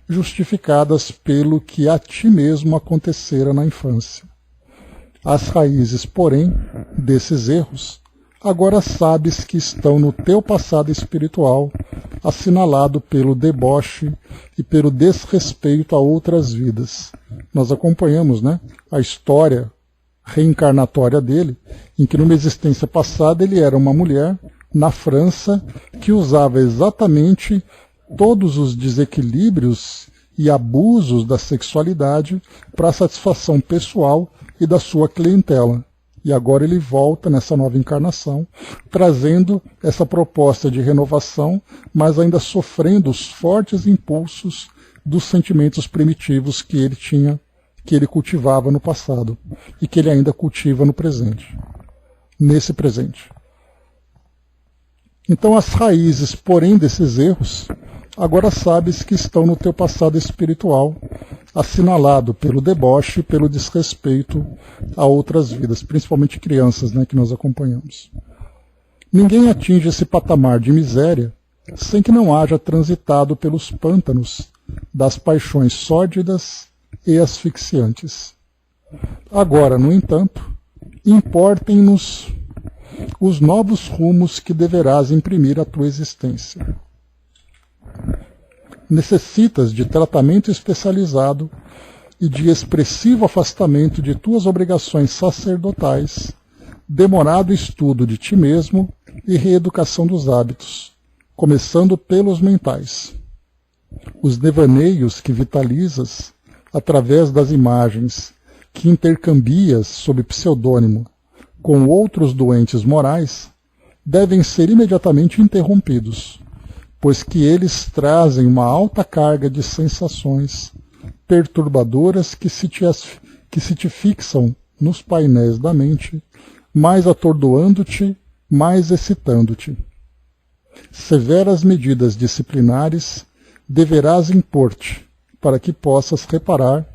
justificadas pelo que a ti mesmo acontecera na infância. As raízes, porém, desses erros, agora sabes que estão no teu passado espiritual, assinalado pelo deboche e pelo desrespeito a outras vidas. Nós acompanhamos, a história reencarnatória dele, em que numa existência passada ele era uma mulher na França que usava exatamente todos os desequilíbrios e abusos da sexualidade para a satisfação pessoal e da sua clientela. E agora ele volta nessa nova encarnação, trazendo essa proposta de renovação, mas ainda sofrendo os fortes impulsos dos sentimentos primitivos que ele tinha, que ele cultivava no passado e que ele ainda cultiva no presente, nesse presente. Então as raízes, porém, desses erros, agora sabes que estão no teu passado espiritual, assinalado pelo deboche e pelo desrespeito a outras vidas, principalmente crianças, né, que nós acompanhamos. Ninguém atinge esse patamar de miséria sem que não haja transitado pelos pântanos das paixões sórdidas e asfixiantes. Agora, no entanto, importem-nos os novos rumos que deverás imprimir à tua existência. Necessitas de tratamento especializado e de expressivo afastamento de tuas obrigações sacerdotais, demorado estudo de ti mesmo e reeducação dos hábitos, começando pelos mentais. Os devaneios que vitalizas através das imagens que intercambias sob pseudônimo com outros doentes morais devem ser imediatamente interrompidos, pois que eles trazem uma alta carga de sensações perturbadoras que se te fixam nos painéis da mente, mais atordoando-te, mais excitando-te. Severas medidas disciplinares deverás impor-te, para que possas reparar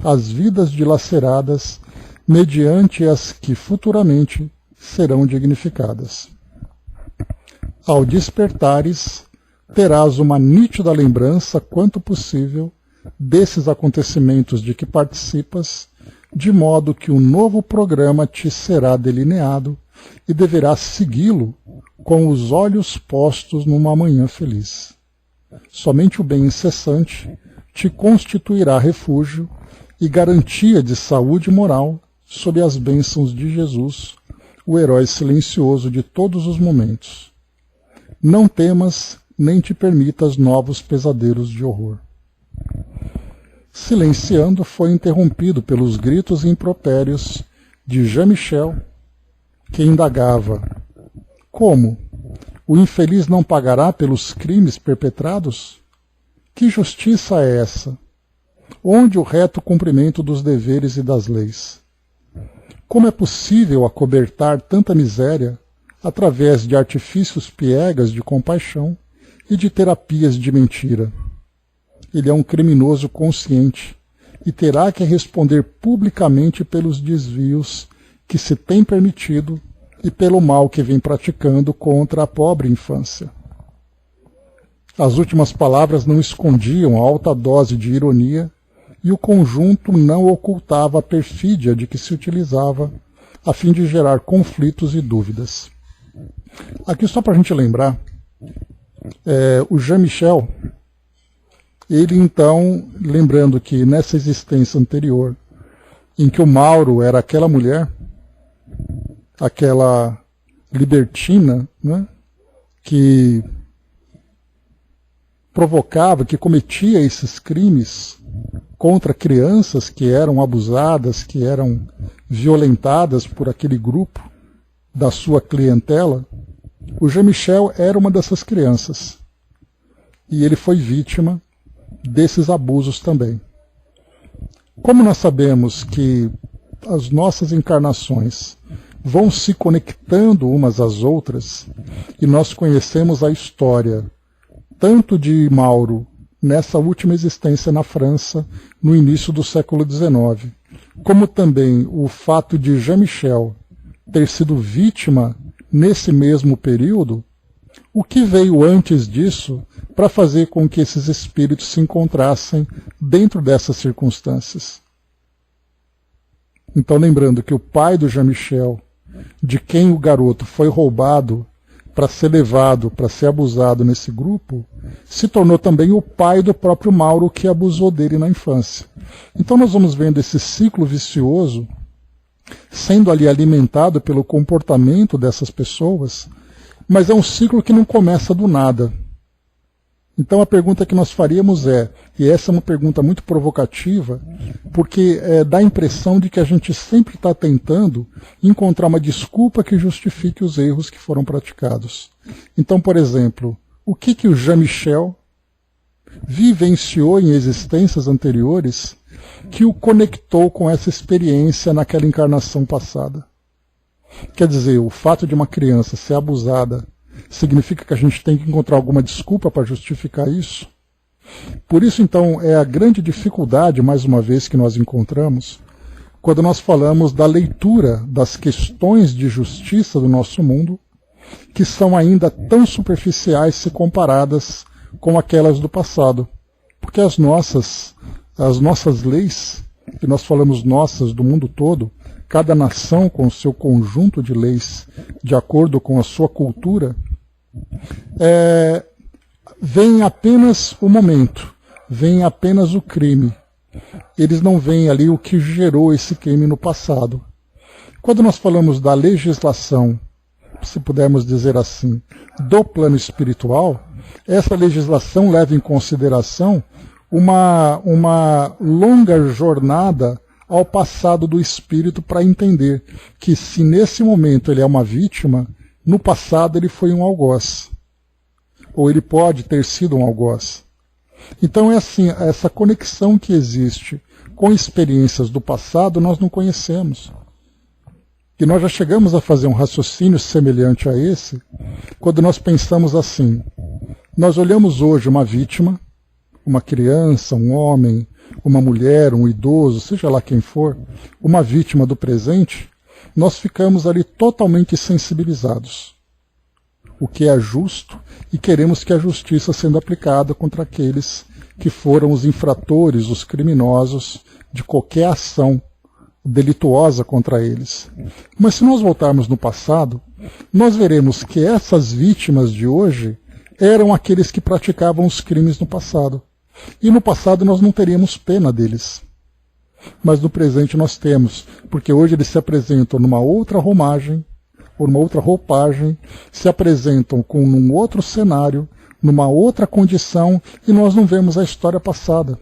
as vidas dilaceradas mediante as que futuramente serão dignificadas. Ao despertares, terás uma nítida lembrança, quanto possível, desses acontecimentos de que participas, de modo que um novo programa te será delineado e deverás segui-lo com os olhos postos numa manhã feliz. Somente o bem incessante te constituirá refúgio e garantia de saúde moral sob as bênçãos de Jesus, o herói silencioso de todos os momentos. Não temas nem te permitas novos pesadelos de horror. Silenciando, foi interrompido pelos gritos impropérios de Jean-Michel, que indagava: como? O infeliz não pagará pelos crimes perpetrados? Que justiça é essa? Onde o reto cumprimento dos deveres e das leis? Como é possível acobertar tanta miséria através de artifícios piegas de compaixão e de terapias de mentira? Ele é um criminoso consciente e terá que responder publicamente pelos desvios que se tem permitido e pelo mal que vem praticando contra a pobre infância. As últimas palavras não escondiam a alta dose de ironia e o conjunto não ocultava a perfídia de que se utilizava a fim de gerar conflitos e dúvidas. Aqui só para a gente lembrar, o Jean-Michel, ele então, lembrando que nessa existência anterior, em que o Mauro era aquela mulher, aquela libertina, né, que provocava, que cometia esses crimes contra crianças que eram abusadas, que eram violentadas por aquele grupo da sua clientela, o Jean-Michel era uma dessas crianças. E ele foi vítima desses abusos também. Como nós sabemos que as nossas encarnações vão se conectando umas às outras, e nós conhecemos a história tanto de Mauro nessa última existência na França, no início do século XIX, como também o fato de Jean-Michel ter sido vítima nesse mesmo período, o que veio antes disso para fazer com que esses espíritos se encontrassem dentro dessas circunstâncias? Então, lembrando que o pai do Jean-Michel, de quem o garoto foi roubado para ser levado, para ser abusado nesse grupo, se tornou também o pai do próprio Mauro, que abusou dele na infância. Então nós vamos vendo esse ciclo vicioso sendo ali alimentado pelo comportamento dessas pessoas, mas é um ciclo que não começa do nada. Então a pergunta que nós faríamos é, e essa é uma pergunta muito provocativa, porque dá a impressão de que a gente sempre está tentando encontrar uma desculpa que justifique os erros que foram praticados. Então, por exemplo, o que o Jean-Michel vivenciou em existências anteriores que o conectou com essa experiência naquela encarnação passada? Quer dizer, o fato de uma criança ser abusada significa que a gente tem que encontrar alguma desculpa para justificar isso? Por isso, então, é a grande dificuldade, mais uma vez, que nós encontramos quando nós falamos da leitura das questões de justiça do nosso mundo, que são ainda tão superficiais se comparadas com aquelas do passado. Porque as nossas leis, que nós falamos nossas do mundo todo, cada nação com o seu conjunto de leis, de acordo com a sua cultura, vem apenas o momento, vem apenas o crime. Eles não veem ali o que gerou esse crime no passado. Quando nós falamos da legislação, se pudermos dizer assim, do plano espiritual, essa legislação leva em consideração uma longa jornada ao passado do espírito para entender que se nesse momento ele é uma vítima, no passado ele foi um algoz. Ou ele pode ter sido um algoz. Então é assim, essa conexão que existe com experiências do passado nós não conhecemos. E nós já chegamos a fazer um raciocínio semelhante a esse, quando nós pensamos assim, nós olhamos hoje uma vítima, uma criança, um homem, uma mulher, um idoso, seja lá quem for, uma vítima do presente, nós ficamos ali totalmente sensibilizados. O que é justo, e queremos que a justiça sendo aplicada contra aqueles que foram os infratores, os criminosos de qualquer ação delituosa contra eles. Mas se nós voltarmos no passado, nós veremos que essas vítimas de hoje eram aqueles que praticavam os crimes no passado. E no passado nós não teríamos pena deles. Mas no presente nós temos, porque hoje eles se apresentam numa outra roupagem, se apresentam num outro cenário, numa outra condição, e nós não vemos a história passada.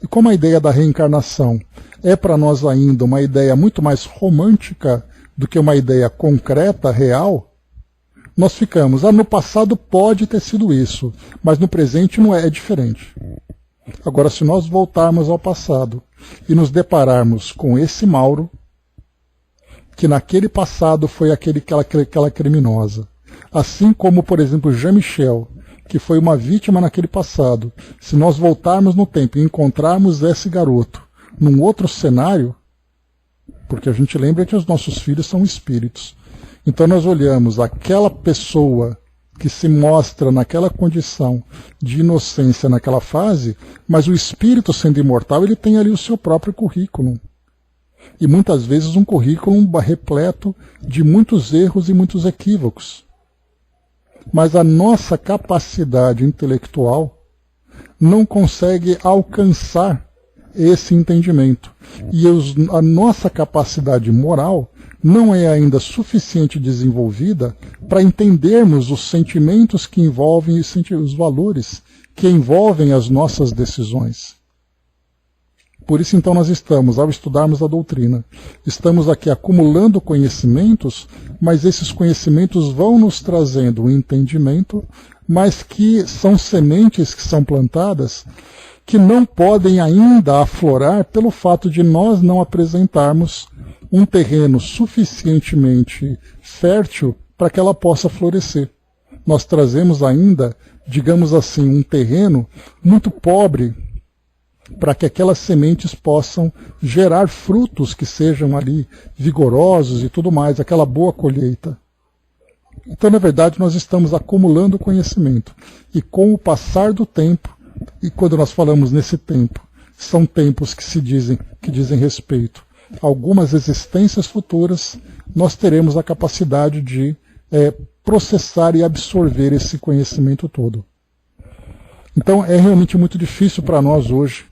E como a ideia da reencarnação é para nós ainda uma ideia muito mais romântica do que uma ideia concreta, real, nós ficamos, no passado pode ter sido isso, mas no presente não é diferente. Agora, se nós voltarmos ao passado e nos depararmos com esse Mauro, que naquele passado foi aquela criminosa, assim como, por exemplo, Jean-Michel, que foi uma vítima naquele passado, se nós voltarmos no tempo e encontrarmos esse garoto num outro cenário, porque a gente lembra que os nossos filhos são espíritos, então nós olhamos aquela pessoa que se mostra naquela condição de inocência naquela fase, mas o espírito sendo imortal, ele tem ali o seu próprio currículo. E muitas vezes um currículo repleto de muitos erros e muitos equívocos. Mas a nossa capacidade intelectual não consegue alcançar esse entendimento. E a nossa capacidade moral não é ainda suficiente desenvolvida para entendermos os sentimentos que envolvem os valores que envolvem as nossas decisões. Por isso, então, nós estamos, ao estudarmos a doutrina, estamos aqui acumulando conhecimentos, mas esses conhecimentos vão nos trazendo um entendimento, mas que são sementes que são plantadas, que não podem ainda aflorar pelo fato de nós não apresentarmos um terreno suficientemente fértil para que ela possa florescer. Nós trazemos ainda, digamos assim, um terreno muito pobre para que aquelas sementes possam gerar frutos que sejam ali vigorosos e tudo mais, aquela boa colheita. Então, na verdade, nós estamos acumulando conhecimento. E com o passar do tempo, e quando nós falamos nesse tempo, são tempos que dizem respeito a algumas existências futuras, nós teremos a capacidade de processar e absorver esse conhecimento todo. Então, é realmente muito difícil para nós hoje,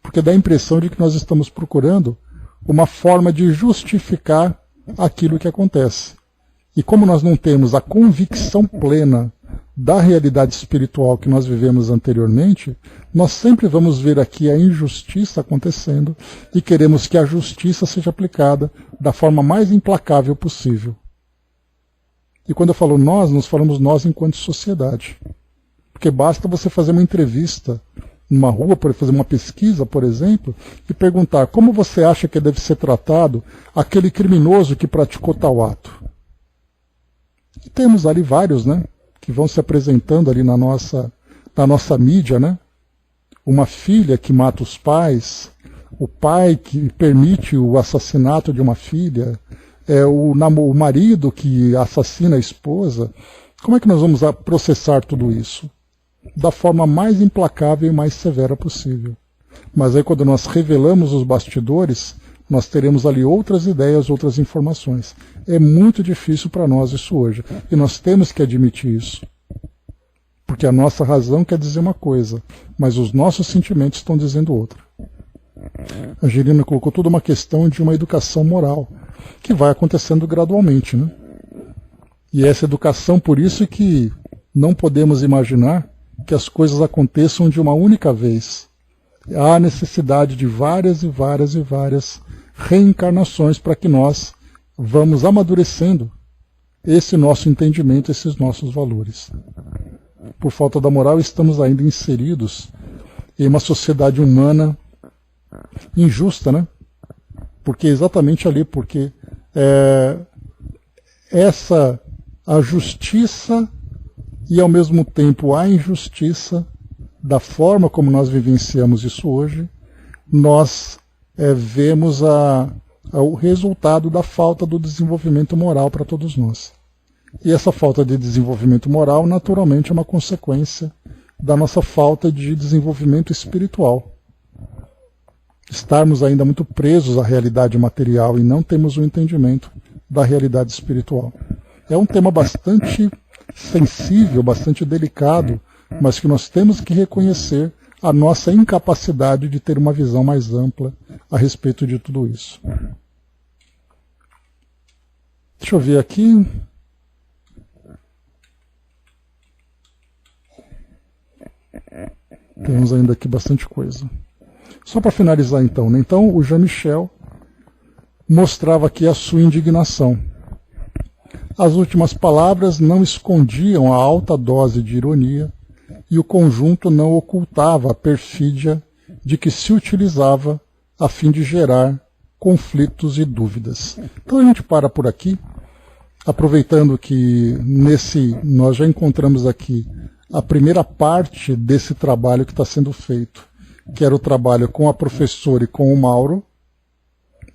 porque dá a impressão de que nós estamos procurando uma forma de justificar aquilo que acontece. E como nós não temos a convicção plena da realidade espiritual que nós vivemos anteriormente, nós sempre vamos ver aqui a injustiça acontecendo e queremos que a justiça seja aplicada da forma mais implacável possível. E quando eu falo nós falamos nós enquanto sociedade. Porque basta você fazer uma entrevista numa rua, fazer uma pesquisa, por exemplo, e perguntar como você acha que deve ser tratado aquele criminoso que praticou tal ato. E temos ali vários, né, que vão se apresentando ali na nossa mídia, né? Uma filha que mata os pais, o pai que permite o assassinato de uma filha, o marido que assassina a esposa. Como é que nós vamos processar tudo isso? Da forma mais implacável e mais severa possível. Mas aí quando nós revelamos os bastidores, nós teremos ali outras ideias, outras informações. É muito difícil para nós isso hoje. E nós temos que admitir isso. Porque a nossa razão quer dizer uma coisa, mas os nossos sentimentos estão dizendo outra. A Angelina colocou toda uma questão de uma educação moral, que vai acontecendo gradualmente, né? E essa educação, por isso que não podemos imaginar que as coisas aconteçam de uma única vez. Há necessidade de várias e várias e várias reencarnações para que nós vamos amadurecendo esse nosso entendimento, esses nossos valores. Por falta da moral, estamos ainda inseridos em uma sociedade humana injusta, né? Porque exatamente ali, porque a justiça e ao mesmo tempo a injustiça, da forma como nós vivenciamos isso hoje, nós vemos o resultado da falta do desenvolvimento moral para todos nós. E essa falta de desenvolvimento moral, naturalmente, é uma consequência da nossa falta de desenvolvimento espiritual. Estarmos ainda muito presos à realidade material e não temos o entendimento da realidade espiritual. É um tema bastante sensível, bastante delicado, mas que nós temos que reconhecer a nossa incapacidade de ter uma visão mais ampla a respeito de tudo isso. Deixa eu ver aqui. Temos ainda aqui bastante coisa. Só para finalizar então, né? Então o Jean-Michel mostrava aqui a sua indignação. As últimas palavras não escondiam a alta dose de ironia e o conjunto não ocultava a perfídia de que se utilizava a fim de gerar conflitos e dúvidas. Então a gente para por aqui, aproveitando que nós já encontramos aqui a primeira parte desse trabalho que está sendo feito, que era o trabalho com a professora e com o Mauro,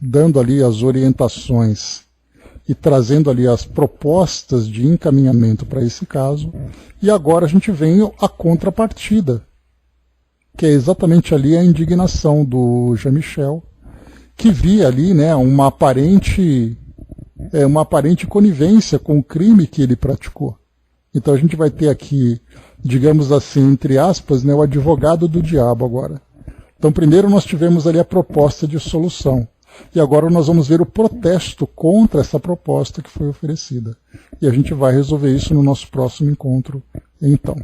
dando ali as orientações e trazendo ali as propostas de encaminhamento para esse caso. E agora a gente vem a contrapartida, que é exatamente ali a indignação do Jean-Michel, que via ali, né, uma aparente conivência com o crime que ele praticou. Então a gente vai ter aqui, digamos assim, entre aspas, né, o advogado do diabo agora. Então primeiro nós tivemos ali a proposta de solução. E agora nós vamos ver o protesto contra essa proposta que foi oferecida. E a gente vai resolver isso no nosso próximo encontro, então.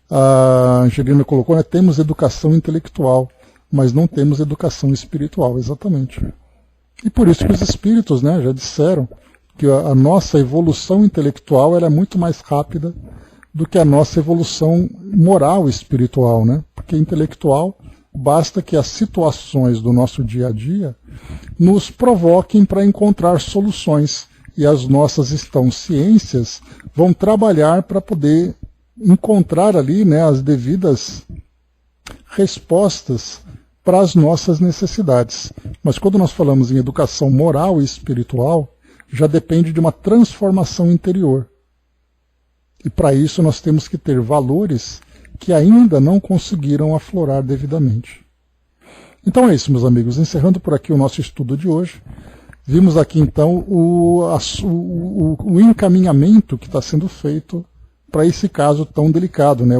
A Angelina colocou, né, temos educação intelectual, mas não temos educação espiritual, exatamente. E por isso que os espíritos, né, já disseram que a nossa evolução intelectual ela é muito mais rápida do que a nossa evolução moral e espiritual, né? Porque intelectual, basta que as situações do nosso dia a dia nos provoquem para encontrar soluções. E as nossas ciências vão trabalhar para poder encontrar ali, né, as devidas respostas para as nossas necessidades. Mas quando nós falamos em educação moral e espiritual, já depende de uma transformação interior. E para isso nós temos que ter valores que ainda não conseguiram aflorar devidamente. Então é isso, meus amigos. Encerrando por aqui o nosso estudo de hoje, vimos aqui então o encaminhamento que está sendo feito para esse caso tão delicado, né? O